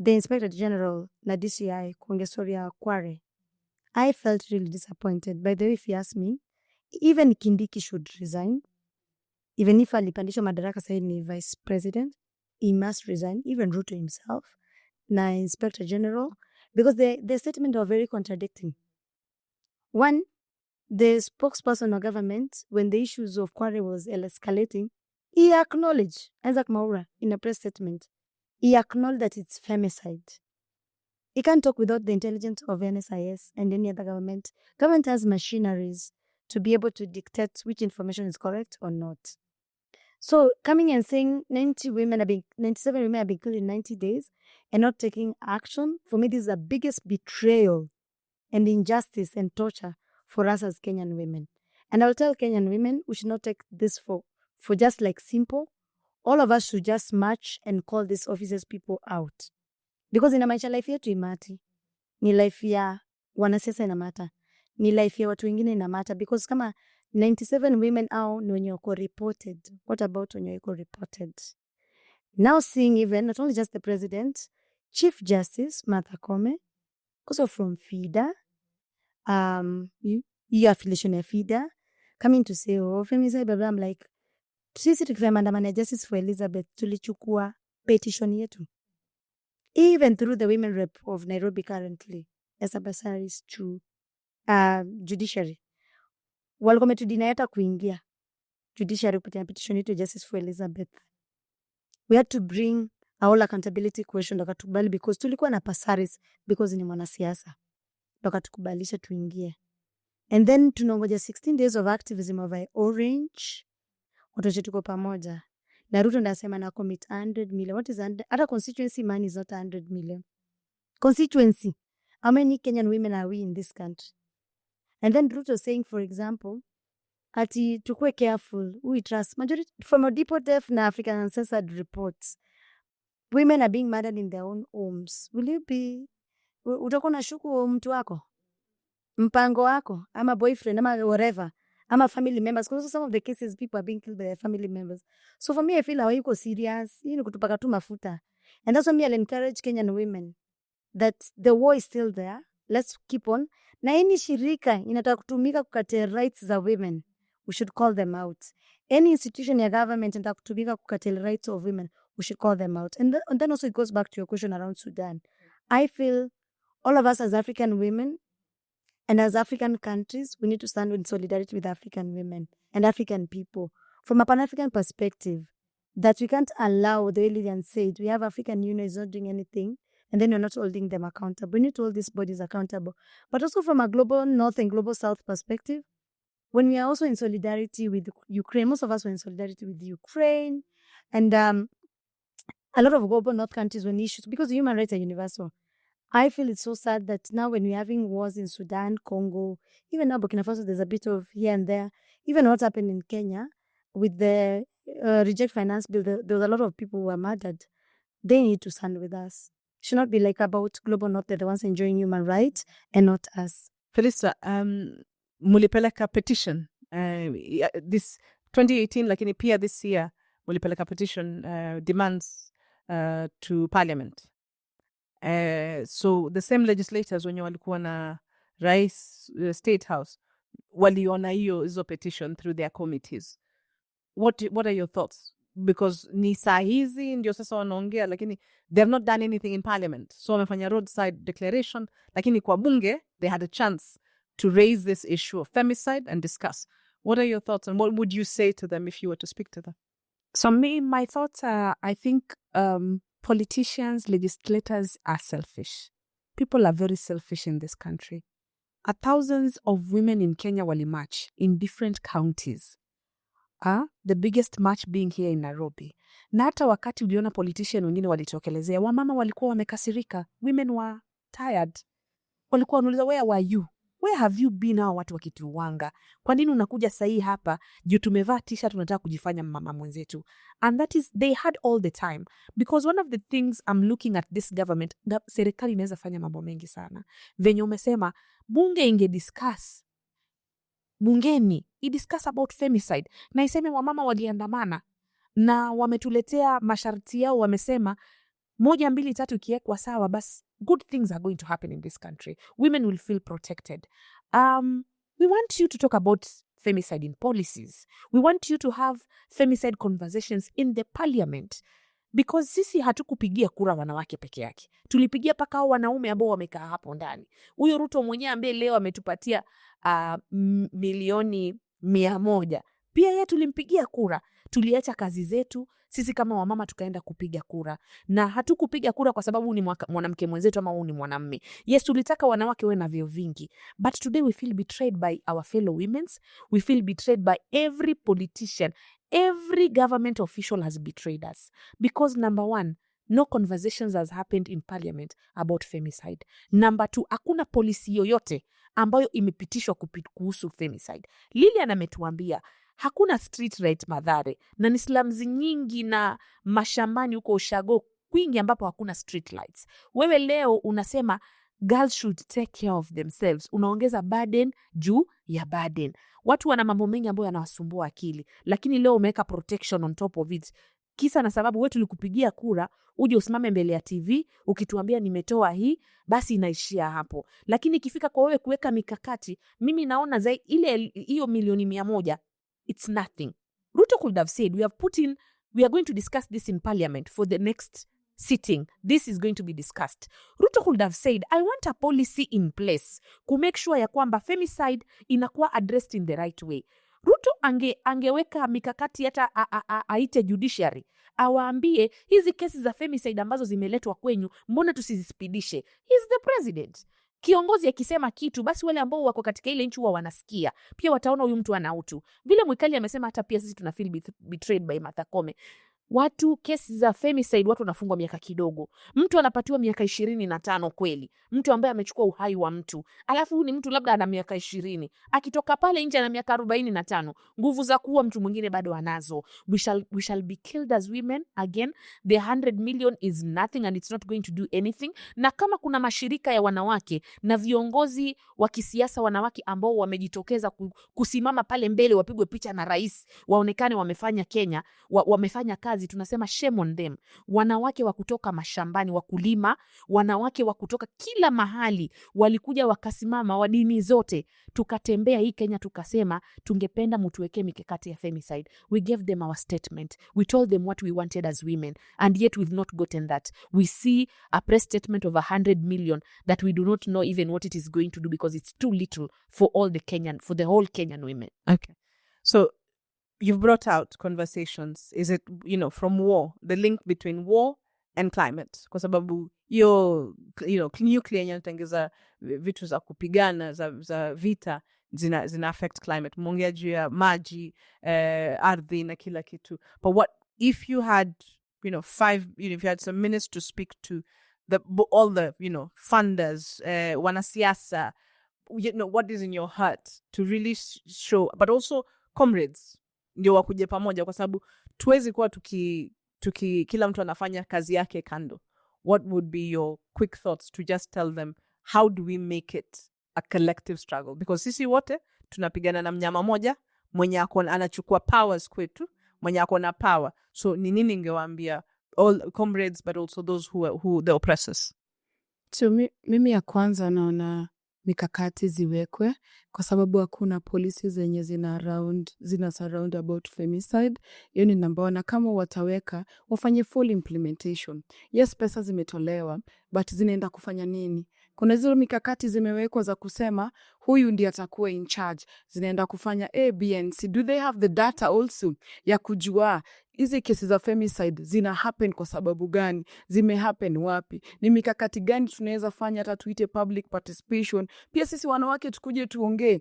Inspector General na DCI kuongea story ya Kware, I felt really disappointed. By the way, if you ask me, even Kindiki should resign. Even if alipandishwa madaraka sasa ni vice president, he must resign. Even Ruto himself, na Inspector General, because the statement are very contradicting. One, the spokesperson of government, when the issues of Kware was escalating, he acknowledged, Isaac Mwaura, in a press statement, he acknowledged that it's femicide. He can't talk without the intelligence of NSIS and any other government. Government has machineries to be able to dictate which information is correct or not. So coming and saying 97 women have been killed in 90 days and not taking action, for me, this is the biggest betrayal and injustice and torture for us as Kenyan women. And I'll tell Kenyan women, we should not take this for just like simple. All of us should just march and call these officers people out. Because in maisha life yetu imati. Ni life ya wanasiasa inamata. Ni life ya watu wengine inamata. Because kama 97 women au ni wenye wako reported. What about wenye wako reported? Now seeing even, not only just the president, Chief Justice Martha Koome, also from FIDA, your affiliation ya FIDA, coming to say, oh, femicide, blah, blah, I'm like, sisi tukifanya maandamano ya justice for Elizabeth, tulichukua petition yetu. Even through the women rep of Nairobi currently, as adversaries to judiciary. Walikuwa metudinai hata kuingia judiciary kupitia petition yetu justice for Elizabeth. We had to bring a whole accountability question dokatukubali because tulikuwa na pasaris because ni mwanasiasa. Dokatukubalisha tuingie. And then tunongoja 16 days of activism of Orange. Watoto tuko pamoja. Na Ruto ndasema na commit 100 million. What is 100? Other constituency money is not 100 million. Constituency. How many Kenyan women are we in this country? And then Ruto saying, for example, ati tukue careful, we trust. Majority from a Depotef na African Uncensored reports, women are being murdered in their own homes. Will you be, utakuwa na shuku mtu wako? Mpango wako? Ama boyfriend? Ama whatever? Ama family members? Because some of the cases, people are being killed by their family members. So for me, I feel hawayuko serious. Hii ni kutupaka tu mafuta. And that's why me, I'll encourage Kenyan women that the war is still there. Let's keep on. Na any shirika inataka kutumika kukatia rights za women, we should call them out. Any institution ya government inataka kutumika kukatia rights of women, we should call them out. And then also it goes back to your question around Sudan. I feel all of us as African women and as African countries, we need to stand in solidarity with African women and African people from a Pan-African perspective, that we can't allow, the way Lillian said, we have African Union is not doing anything, and then you're not holding them accountable. We need to hold these bodies accountable. But also from a global North and global South perspective, when we are also in solidarity with Ukraine, most of us were in solidarity with Ukraine, and a lot of global North countries when issues, because human rights are universal. I feel it's so sad that now when we're having wars in Sudan, Congo, even now Burkina Faso, there's a bit of here and there. Even what's happened in Kenya with the Reject Finance Bill, there was a lot of people who were murdered. They need to stand with us. It should not be like about global North, they're the ones enjoying human rights and not us. Felista, mulipeleka petition this 2018, lakini pia this year mulipeleka petition demands to parliament. So the same legislators wenye walikuwa na rais state house waliona hizo petition through their committees. What are your thoughts? Because ni saa hizi ndio sasa wanaongea, lakini they have not done anything in parliament. So wamefanya roadside declaration, lakini kwa bunge they had a chance to raise this issue of femicide and discuss. What are your thoughts, and what would you say to them if you were to speak to them? So my thoughts are, I think politicians, legislators are selfish. People are very selfish in this country. Thousands of women in Kenya wali march in different counties. The biggest march being here in Nairobi. Na hata wakati uliona politician wengine walitokelezea, wamama walikuwa wamekasirika. Women were tired. Walikuwa wanauliza, where were you? Where have you been hao watu wakituwanga? Kwa nini unakuja sahi hapa juu tumevaa t-shirt tunataka kujifanya mama mwenzetu? And that is, they had all the time. Because one of the things I'm looking at this government, serikali inaweza fanya mambo mengi sana. Venye umesema, bunge inge discuss. Bungeni, i-discuss about femicide. Na iseme wamama waliandamana. Na wametuletea masharti yao, wamesema, 1, 2, 3 kiekwa sawa, basi good things are going to happen in this country. Women will feel protected. We want you to talk about femicide in policies. We want you to have femicide conversations in the parliament. Because sisi hatukupigia kura wanawake peke yake. Tulipigia paka hao wanaume ambao wamekaa hapo ndani. Huyo Ruto mwenyewe ambaye leo ametupatia milioni 100. Pia yeye tulimpigia kura. Tuliacha kazi zetu, sisi kama wamama tukaenda kupiga kura. Na hatukupiga kura kwa sababu ni mwanamke mwenzetu ama ni mwanamume. Yes, tulitaka wanawake wawe na vyeo vingi. But today we feel betrayed by our fellow women. We feel betrayed by every politician. Every government official has betrayed us. Because number 1, no conversations has happened in parliament about femicide. Number 2, hakuna policy yoyote ambayo imepitishwa kuhusu femicide. Lilian ametuambia hakuna street right Mathare, na ni slums nyingi na mashambani huko Ushago kwingi ambapo hakuna street lights. Wewe leo unasema girls should take care of themselves. Unaongeza burden juu ya burden. Watu wana mambo mengi ambayo yanawasumbua akili, lakini leo umeweka protection on top of it. Kisa na sababu wewe tulikupigia kura, uje usimame mbele ya TV ukituambia nimetoa hii, basi inaishia hapo. Lakini ikifika kwa wewe kuweka mikakati, mimi naona hiyo milioni 100, it's nothing. Ruto could have said, we are going to discuss this in parliament for the next sitting. This is going to be discussed. Ruto could have said, I want a policy in place to make sure ya kwamba femicide inakuwa addressed in the right way. Ruto angeweka mikakati hata aite judiciary. Awaambie hizi kesi za femicide ambazo zimeletwa kwenyu, mbona tusizipidishe? He's the president. Kiongozi akisema kitu, basi wale ambao wako katika ile nchi wanasikia. Pia wataona huyu mtu ana utu. Vile Mwikali amesema hata pia sisi tuna feel betrayed by Martha Koome. Watu kesi za femicide watu wanafungwa miaka kidogo. Mtu anapatiwa miaka 25 kweli. Mtu ambaye amechukua uhai wa mtu. Alafu ni mtu labda ana miaka 20. Akitoka pale nje ana miaka 45. Nguvu za kuua mtu mwingine bado anazo. We shall be killed as women again. The 100 million is nothing and it's not going to do anything. Na kama kuna mashirika ya wanawake na viongozi wa kisiasa wanawake ambao wamejitokeza kusimama pale mbele wapigwe picha na rais, waonekane wamefanya Kenya, wamefanya kazi kazi tunasema shame on them. Wanawake wa kutoka mashambani, wakulima, wanawake wa kutoka kila mahali walikuja wakasimama, wa dini zote, tukatembea hii Kenya, tukasema tungependa mtuwekee mikakati ya femicide. We gave them our statement, we told them what we wanted as women, and yet we've not gotten that. We see a press statement of 100 million that we do not know even what it is going to do, because it's too little for the whole Kenyan women. Okay. So you've brought out conversations. Is it, from war, the link between war and climate? Kwa sababu nuclear inatengeza vitu za kupigana, za vita, zina affect climate. Mwongea juu ya maji, ardhi na kila kitu. But what if you had, if you had some minutes to speak to all the, funders, wanasiasa, what is in your heart to really show, but also comrades ndio wakuje pamoja, kwa sababu tuwezi kuwa kila mtu anafanya kazi yake kando. What would be your quick thoughts to just tell them, how do we make it a collective struggle? Because sisi wote tunapigana na mnyama moja mwenye anachukua powers kwetu, mwenye ako na power. So ni nini ningewaambia all comrades, but also those who the oppressors? So mimi ya kwanza naona mikakati ziwekwe, kwa sababu hakuna policies zenye zina surround about femicide. Hiyo ni namba 1. Kama wataweka, wafanye full implementation. Yes, pesa zimetolewa, but zinaenda kufanya nini? Kuna hizo mikakati zimewekwa za kusema huyu ndiye atakuwa in charge, zinaenda kufanya A, B and C. Do they have the data also ya kujua hizi kesi za femicide zina happen kwa sababu gani, zime happen wapi, ni mikakati gani tunaweza fanya, hata tuite public participation. Pia sisi wanawake tukuje tuongee,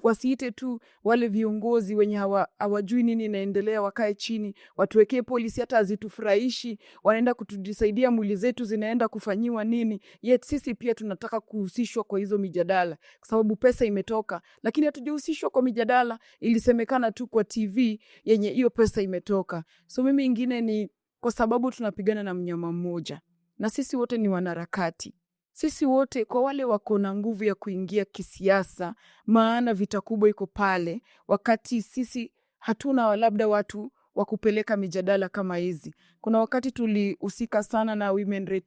wasiite tu wale viongozi wenye hawajui nini inaendelea, wakae chini, watuwekee policy hata hazitufurahishi, wanaenda kutudisaidia mwili zetu zinaenda kufanyiwa nini, yet sisi pia tunataka kuhusishwa kwa hizo mijadala, kwa sababu pesa imetoka, lakini hatujahusishwa kwa mijadala. Ilisemekana tu kwa TV yenye hiyo pesa imetoka. So mimi ingine ni kwa sababu tunapigana na mnyama mmoja, na sisi wote ni wanaharakati. Sisi wote, kwa wale wako na nguvu ya kuingia kisiasa, maana vita kubwa iko pale, wakati sisi hatuna labda watu wa kupeleka mijadala kama hizi. Kuna wakati tulihusika sana na women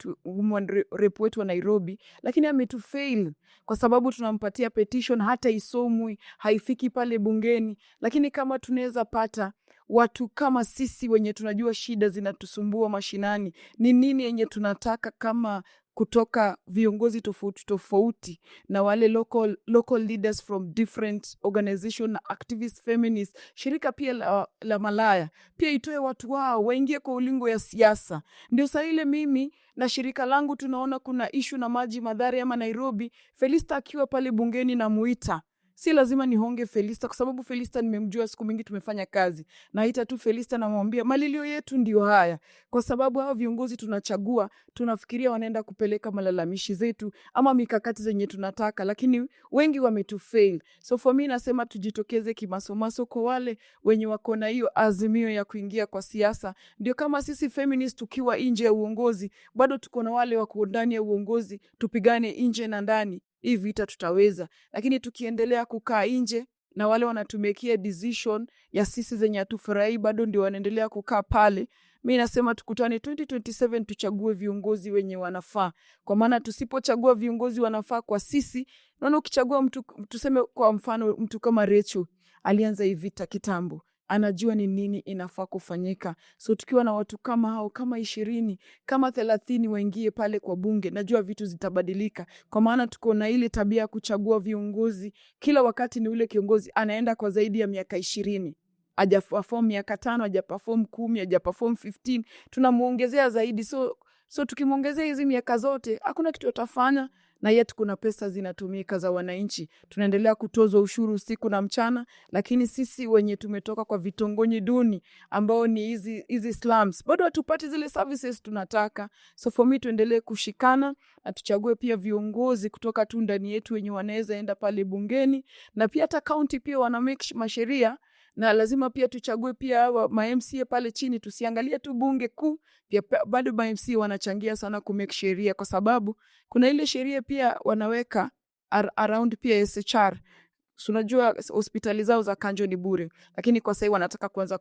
rep wetu wa Nairobi, lakini ametufail kwa sababu tunampatia petition, hata isomwi, haifiki pale bungeni. Lakini kama tunaweza pata watu kama sisi wenye tunajua shida zinatusumbua mashinani, ni nini yenye tunataka, kama kutoka viongozi tofauti na wale local leaders from different organization na activist feminist, shirika pia la malaya pia itoe watu wao waingie kwa ulingo ya siasa. Ndio saa ile mimi na shirika langu tunaona kuna issue na maji Mathare ama Nairobi, Felista akiwa pale bungeni na muita, si lazima nihonge Felista, kwa sababu Felista nimemjua siku mingi, tumefanya kazi. Naita tu Felista na mwambia malilio yetu ndio haya, kwa sababu hao viongozi tunachagua, tunafikiria wanaenda kupeleka malalamishi zetu ama mikakati zenye tunataka, lakini wengi wametufail. So for me nasema tujitokeze kimasomaso kwa wale wenye wako na hiyo azimio ya kuingia kwa siasa. Ndio kama sisi feminist tukiwa nje ya uongozi, bado tuko na wale wako ndani ya uongozi, tupigane nje na ndani. Hii vita tutaweza, lakini tukiendelea kukaa nje na wale wanatumekia decision ya sisi zenye hatufurahi, bado ndio wanaendelea kukaa pale. Mimi nasema tukutane 2027 tuchague viongozi wenye wanafaa, kwa maana tusipochagua viongozi wanafaa kwa sisi, naona ukichagua mtu, tuseme kwa mfano mtu kama Rachel alianza hii vita kitambo, anajua ni nini inafaa kufanyika. So tukiwa na watu kama hao, kama 20, kama 30 waingie pale kwa bunge, najua vitu zitabadilika, kwa maana tuko na ile tabia kuchagua viongozi. Kila wakati ni ule kiongozi anaenda kwa zaidi ya miaka 20, hajaperform miaka 5, hajaperform 10, hajaperform 15, tunamuongezea zaidi. So tukimuongezea hizi miaka zote, hakuna kitu atafanya, na yetu kuna pesa zinatumika za wananchi. Tunaendelea kutozwa ushuru usiku na mchana, lakini sisi wenye tumetoka kwa vitongoji duni ambao ni hizi slums, bado hatupati zile services tunataka. So for me tuendelee kushikana na tuchague pia viongozi kutoka tu ndani yetu wenye wanaweza enda pale bungeni, na pia hata county pia wana make masheria, na lazima pia tuchague pia ma-MCA pale chini. Tusiangalie tu bunge kuu, pia bado ma-MCA wanachangia sana ku make sheria, kwa sababu kuna ile sheria pia wanaweka around pia SHR. unajua hospitali zao za kanjo ni bure, lakini kwa sasa wanataka kuanza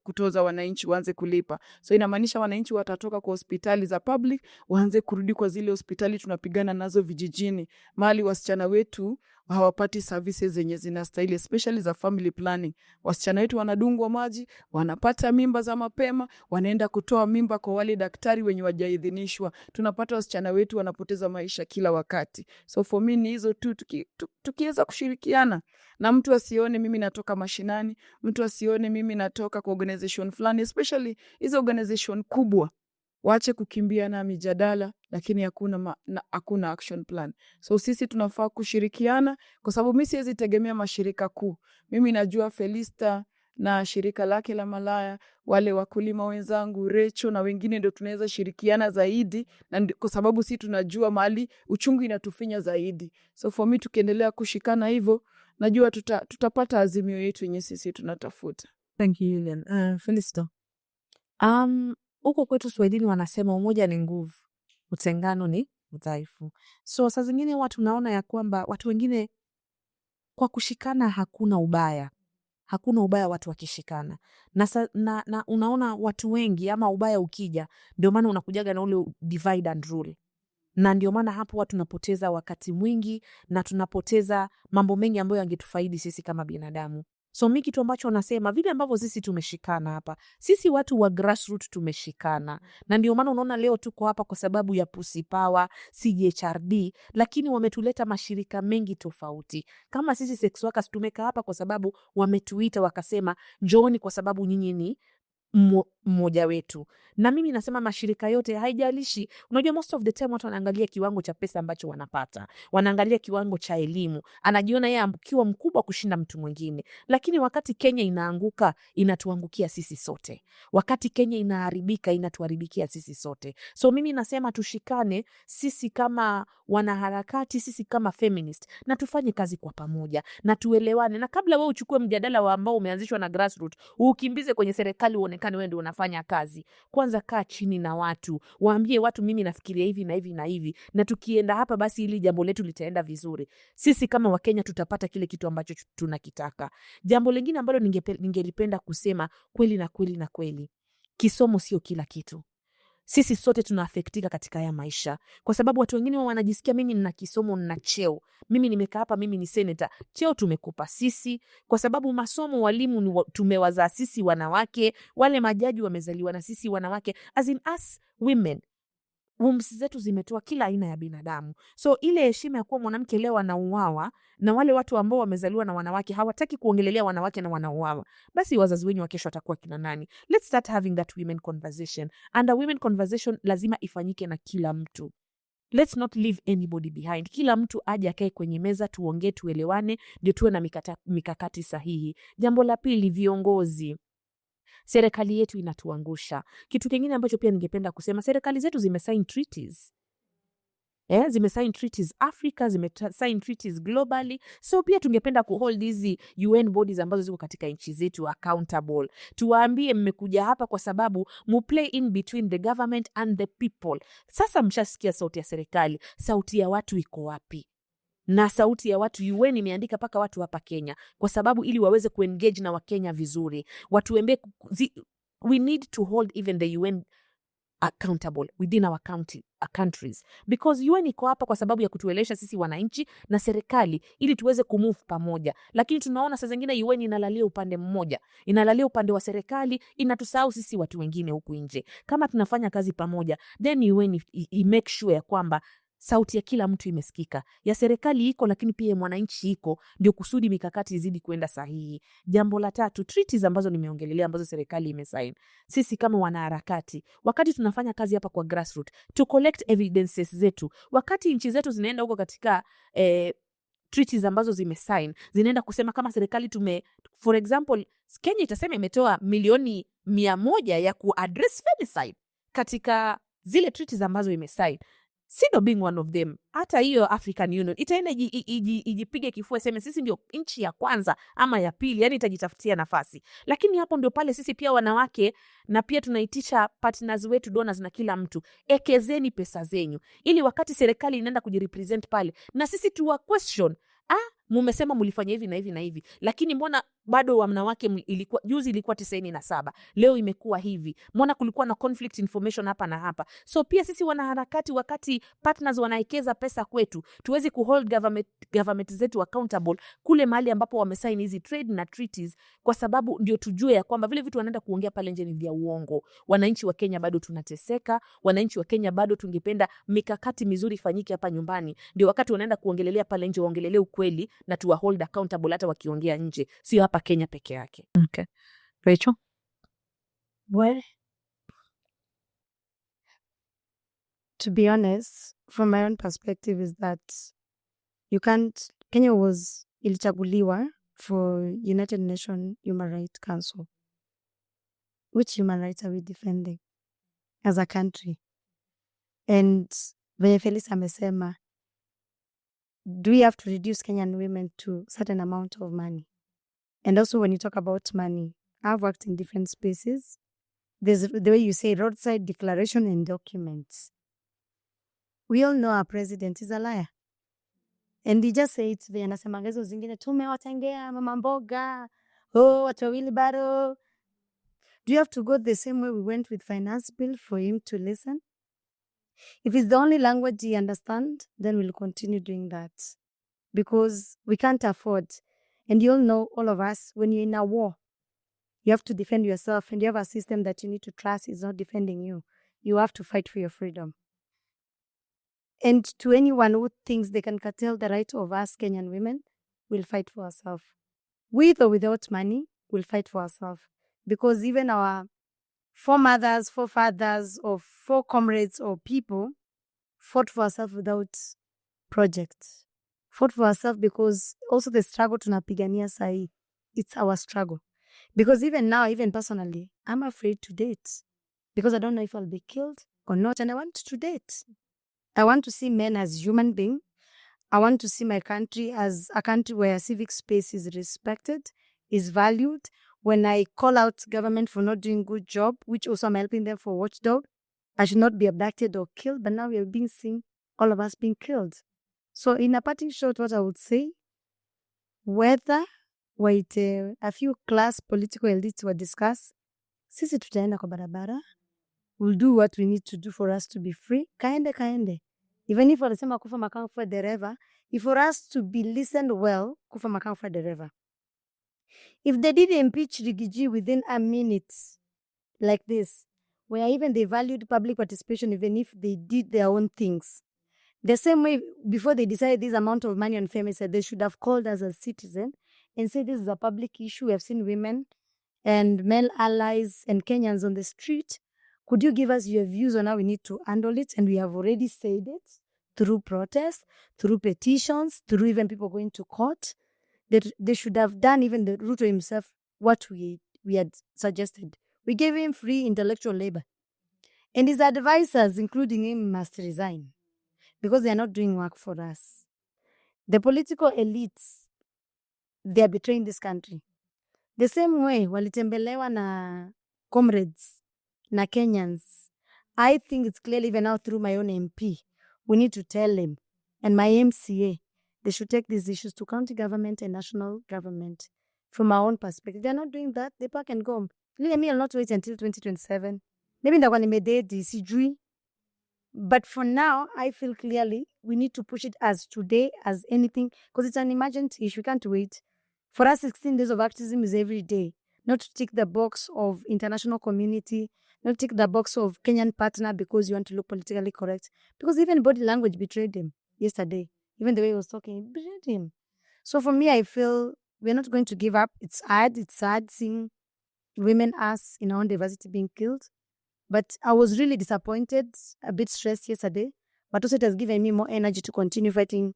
kutoza wananchi waanze kulipa. So inamaanisha wananchi watatoka kwa hospitali za public waanze kurudi kwa zile hospitali tunapigana nazo vijijini, mahali wasichana wetu hawapati services zenye zinastahili, especially za family planning. Wasichana wetu wanadungwa maji, wanapata mimba za mapema, wanaenda kutoa mimba kwa wale daktari wenye wajaidhinishwa. Tunapata wasichana wetu wanapoteza maisha kila wakati. So for me ni hizo tu, tukiweza kushirikiana na mtu asione mimi natoka mashinani, mtu asione mimi natoka kwa organization fulani, especially hizo organization kubwa. Waache kukimbia na mijadala lakini hakuna action plan. So sisi tunafaa kushirikiana, kwa sababu mimi siwezi tegemea mashirika kuu. Mimi najua Felista na shirika lake la malaya, wale wakulima wenzangu Recho na wengine ndio tunaweza shirikiana zaidi, na kwa sababu sisi tunajua mahali uchungu inatufinya zaidi. So for me tukiendelea kushikana hivyo, najua tutapata azimio yetu yenye sisi tunatafuta. Thank you, Lilian. Felista. Huko kwetu Swahilini wanasema umoja ni nguvu, utengano ni udhaifu. So saa zingine watu naona ya kwamba watu wengine kwa kushikana hakuna ubaya. Hakuna ubaya watu wakishikana. Na unaona watu wengi ama ubaya ukija, ndio maana unakujaga na ule divide and rule. Na ndio maana hapo watu tunapoteza wakati mwingi na tunapoteza mambo mengi ambayo yangetufaidi sisi kama binadamu. So mimi kitu ambacho nasema vile ambavyo sisi tumeshikana hapa, sisi watu wa grassroots tumeshikana, na ndio maana unaona leo tuko hapa kwa sababu ya Pussy Power, CGHRD, lakini wametuleta mashirika mengi tofauti. Kama sisi sex workers tumekaa hapa kwa sababu wametuita wakasema njooni kwa sababu nyinyi ni mmoja wetu. Na mimi nasema mashirika yote haijalishi, unajua most of the time watu wanaangalia kiwango cha pesa ambacho wanapata, wanaangalia kiwango cha elimu, anajiona yeye akiwa mkubwa kushinda mtu mwingine. Lakini wakati Kenya inaanguka, inatuangukia sisi sote. Wakati Kenya inaharibika, inatuharibikia sisi sote. So mimi nasema tushikane sisi kama wanaharakati, sisi kama feminist, na tufanye kazi kwa pamoja na tuelewane. Na kabla wewe uchukue mjadala ambao umeanzishwa na grassroots ukimbize kwenye serikali uonekane wewe ndio unafanya kazi, kwanza kaa chini na watu, waambie watu mimi nafikiria hivi na hivi na hivi, na tukienda hapa basi ili jambo letu litaenda vizuri. Sisi kama Wakenya tutapata kile kitu ambacho tunakitaka. Jambo lingine ambalo ningelipenda kusema kweli na kweli, kisomo sio kila kitu. Sisi sote tunaafektika katika haya maisha, kwa sababu watu wengine wanajisikia mimi nina kisomo na cheo, mimi nimekaa hapa, mimi ni senator. Cheo tumekupa sisi kwa sababu masomo, walimu tumewazaa sisi wanawake, wale majaji wamezaliwa na sisi wanawake. As in us women, wombs zetu zimetoa kila aina ya binadamu. So ile heshima ya kuwa mwanamke leo anauawa na wale watu ambao wamezaliwa na wanawake hawataki kuongelelea wanawake na wanauawa, basi wazazi wenyu wa kesho watakuwa kina nani? Let's start having that women conversation. And a women conversation lazima ifanyike na kila mtu. Let's not leave anybody behind. Kila mtu aje akae kwenye meza, tuongee, tuelewane, ndio tuwe na mikakati sahihi. Jambo la pili, viongozi. Serikali yetu inatuangusha. Kitu kingine ambacho pia ningependa kusema, serikali zetu zimesign treaties. Zimesign treaties Africa, zimesign treaties globally. So pia tungependa kuhold hizi UN bodies ambazo ziko katika nchi zetu accountable. Tuwaambie mmekuja hapa kwa sababu mu play in between the government and the people. Sasa mshasikia sauti ya serikali, sauti ya watu iko wapi? Na sauti ya watu UN imeandika paka watu hapa Kenya kwa sababu ili waweze kuengage na Wakenya vizuri. We need to hold even the UN accountable within our countries, because UN iko hapa kwa sababu ya kutuelesha sisi wananchi na serikali ili tuweze kumove pamoja. Lakini tunaona saa zingine UN inalalia upande mmoja, inalalia upande wa serikali, inatusahau sisi watu wengine huku nje. Kama tunafanya kazi pamoja, then UN make sure ya kwamba sauti ya kila mtu imesikika. Ya serikali iko, lakini pia ya mwananchi iko, ndio kusudi mikakati izidi kwenda sahihi. Jambo la tatu, treaties ambazo nimeongelelea ambazo serikali imesign. Sisi kama wanaharakati, wakati tunafanya kazi hapa kwa grassroots, to collect evidences zetu. Wakati nchi zetu zinaenda huko katika treaties ambazo zimesign, zinaenda kusema kama serikali for example, Kenya itasema imetoa milioni 100 ya kuaddress femicide katika zile treaties ambazo imesign. SIDO being one of them. Hata hiyo African Union itaenda ijipige kifua sema sisi ndio nchi ya kwanza ama ya pili, yani itajitafutia nafasi. Lakini hapo ndio pale sisi pia wanawake, na pia tunaitisha partners wetu, donors na kila mtu, ekezeni pesa zenyu ili wakati serikali inaenda kujirepresent pale na sisi tuwa question, mumesema mlifanya hivi na hivi na hivi, lakini mbona bado wanawake ilikuwa juzi ilikuwa 97, leo imekuwa hivi, mbona kulikuwa na conflict information hapa na hapa. So pia sisi wanaharakati, wakati partners wanaekeza pesa kwetu, tuwezi kuhold government zetu accountable kule mahali ambapo wamesign hizi trade na treaties, kwa sababu ndio tujue ya kwamba vile vitu wanaenda kuongea pale nje ni vya uongo. Wananchi wa Kenya bado tunateseka, wananchi wa Kenya bado tungependa mikakati mizuri ifanyike hapa nyumbani. Ndio wakati wanaenda kuongelelea pale nje waongelelee ukweli na tuwa hold accountable hata wakiongea nje, sio hapa Kenya peke yake. Okay. Rachel? Well, to be honest, from my own perspective is that Kenya ilichaguliwa for United Nations Human Rights Council. Which human rights are we defending as a country? And venye Felix amesema, do we have to reduce Kenyan women to a certain amount of money? And also when you talk about money, I've worked in different spaces. There's the way you say roadside declaration and documents. We all know our president is a liar. And he just said it, anasemanga hizo zingine, tumewatengea mama mboga, watu wawili bado. Do you have to go the same way we went with finance bill for him to listen? If it's the only language he understands, then we'll continue doing that. Because we can't afford. And you all know, all of us, when you're in a war, you have to defend yourself, and you have a system that you need to trust is not defending you. You have to fight for your freedom. And to anyone who thinks they can curtail the right of us Kenyan women, we'll fight for ourselves. With or without money, we'll fight for ourselves. Because even our foremothers, forefathers, or forecomrades or people fought for ourselves without projects. Fought for ourselves because also the struggle tunapigania sahi, it's our struggle. Because even now, even personally, I'm afraid to date. Because I don't know if I'll be killed or not, and I want to date. I want to see men as human beings. I want to see my country as a country where civic space is respected, is valued. When I call out government for not doing good job, which also I'm helping them for watchdog, I should not be abducted or killed, but now we are being seen, all of us being killed. So in a parting shot, what I would say, whether a few class political elites will discuss, sisi tutaenda kwa barabara, we'll do what we need to do for us to be free, kaende. Even if walisema kufa makanga kufa dereva, if for us to be listened well, kufa makanga kufa dereva. If they did impeach Rigiji within a minute like this, where even they valued public participation even if they did their own things, the same way before they decided this amount of money on femicide, they should have called us as citizens and said this is a public issue. We have seen women and male allies and Kenyans on the street. Could you give us your views on how we need to handle it? And we have already said it through protests, through petitions, through even people going to court. That they should have done, even the Ruto himself, what we had suggested. We gave him free intellectual labor. And his advisors, including him, must resign. Because they are not doing work for us. The political elites, they are betraying this country. The same way, walitembelewa na comrades, na Kenyans. I think it's clear even now through my own MP. We need to tell them, and my MCA, they should take these issues to county government and national government. From our own perspective, they're not doing that. They pack and go. Me, I'll not wait until 2027. Maybe ndakuwa nimedate, sijui. But for now, I feel clearly we need to push it as today as anything, because it's an emergent issue. We can't wait. For us, 16 days of activism is every day. Not to tick the box of international community, not tick the box of Kenyan partner because you want to look politically correct. Because even body language betrayed him yesterday. Even the way he was talking, betrayed him. So for me, I feel we're not going to give up. It's sad seeing women, us, in our own diversity being killed. But I was really disappointed, a bit stressed yesterday. But also it has given me more energy to continue fighting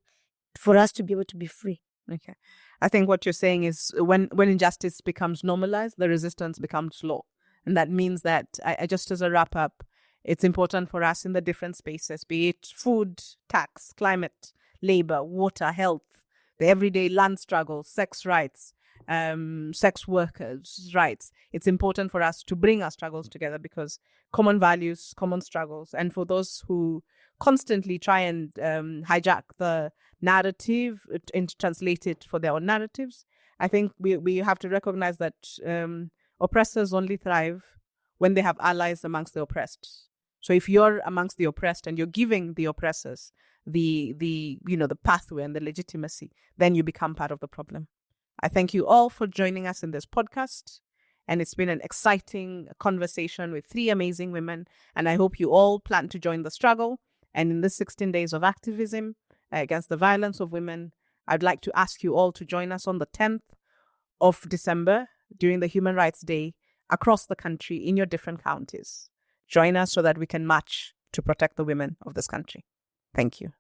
for us to be able to be free. Okay. I think what you're saying is when injustice becomes normalized, the resistance becomes law. And that means that, I just as a wrap up, it's important for us in the different spaces, be it food, tax, climate, labor, water, health, the everyday land struggle, sex rights, sex workers' rights. It's important for us to bring our struggles together because common values, common struggles, and for those who constantly try and hijack the narrative and translate it for their own narratives, I think we have to recognize that oppressors only thrive when they have allies amongst the oppressed. So if you're amongst the oppressed and you're giving the oppressors the pathway and the legitimacy, then you become part of the problem. I thank you all for joining us in this podcast. And it's been an exciting conversation with 3 amazing women. And I hope you all plan to join the struggle. And in this 16 days of activism against the violence of women, I'd like to ask you all to join us on the 10th of December during the Human Rights Day across the country in your different counties. Join us so that we can march to protect the women of this country. Thank you.